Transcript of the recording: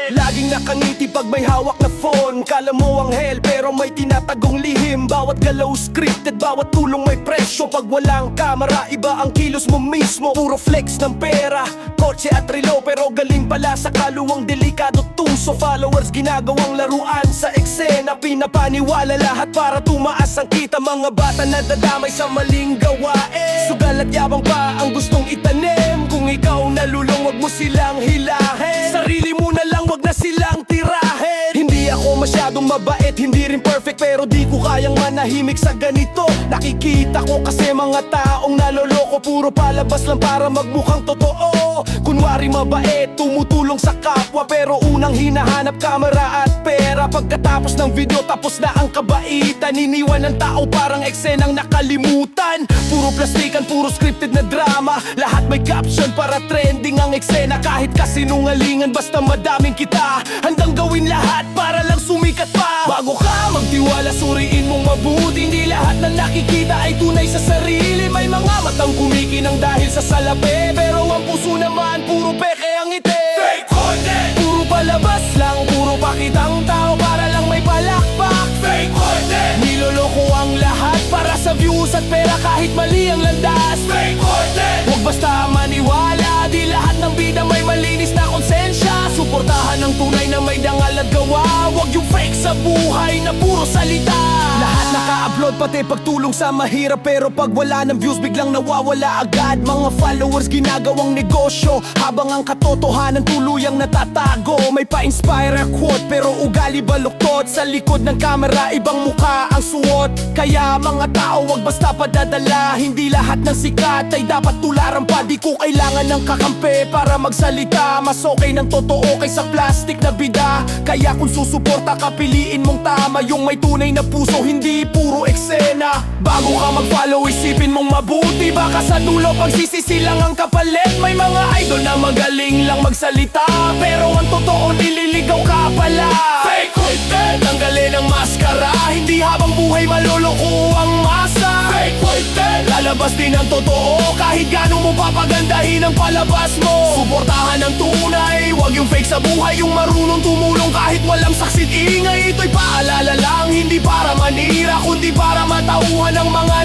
Laging nakangiti pag may hawak na phone. Kala mo anghel pero may tinatagong lihim. Bawat galaw scripted, bawat tulong may presyo. Pag walang kamera, iba ang kilos mo mismo. Puro flex ng pera, kotse at relo, pero galing pala sa kaluwang delikado tuso. Followers ginagawang laruan sa eksena, pinapaniwala lahat para tumaas ang kita. Mga bata na dadamay sa maling gawain, sugal at yabang pa ang gustong itanim. Kung ikaw nalulong, wag mo silang hilahin. Sarili mo na lang, wag na silang tirahin. Hindi ako masyadong mabait, hindi rin perfect, pero di ko kayang manahimik sa ganito. Nakikita ko kasi mga taong naloloko, puro palabas lang para magmukhang totoo. Kunwari mabait, tumutulong sa kapwa, pero unang hinahanap kamera at pera. Pagkatapos ng video, tapos na ang kabaitan. Iniwan ng tao parang eksenang nakalimutan. Puro plastikan, puro scripted na drama. Lahat may caption para trending ang eksena. Kahit kasinungalingan, basta madaming kita, handang gawin lahat para lang sumikat pa. Bago ka magtiwala, suriin mong mabuti. Hindi lahat na nakikita ay tunay sa sarili. May mga matang kumikinang dahil sa salapi, pero ang puso naman puro peke ang ngiti. Fake content! Puro palabas lang, puro pakitang tao para lang may palakpak. Fake content! Niloloko ang lahat para sa views at pera kahit mali ang landas. Fake content! Huwag basta maniwala, di lahat ng bida may malinis na konsensya. Suportahan ang tunay na may dangal at gawa, huwag yung fake sa buhay na puro salita. Lahat naka-upload pati pagtulong sa mahirap, pero pag wala ng views biglang nawawala agad. Mga followers ginagawang negosyo, habang ang katotohanan tuluyang natatago. May pa-inspire quote pero ugali baluktot. Sa likod ng kamera ibang mukha ang suot. Kaya mga tao wag basta padadala, hindi lahat ng sikat ay dapat tularan pa. Di ko kailangan ng kakampi para magsalita, mas okay ng totoo kaysa plastic na bida. Kaya kung susuporta ka, piliin mong tama, yung may tunay na puso, hindi puro eksena. Bago ka mag-follow, isipin mong mabuti, baka sa dulo pagsisisi lang ang kapalit. May mga idol na magaling lang magsalita, pero ang totoo nililigaw ka pala. Fake content, tanggalin ang maskara, hindi habang buhay maloloko ang masa. Fake content, lalabas din ang totoo kahit gano'n mo papagandahin ang palabas mo. Suportahan ang tunay, wag yung fake sa buhay, yung marunong tumulong kahit walang saksit ingay. Ito'y paalala lang, hindi para manira, kundi para matauhan ng mga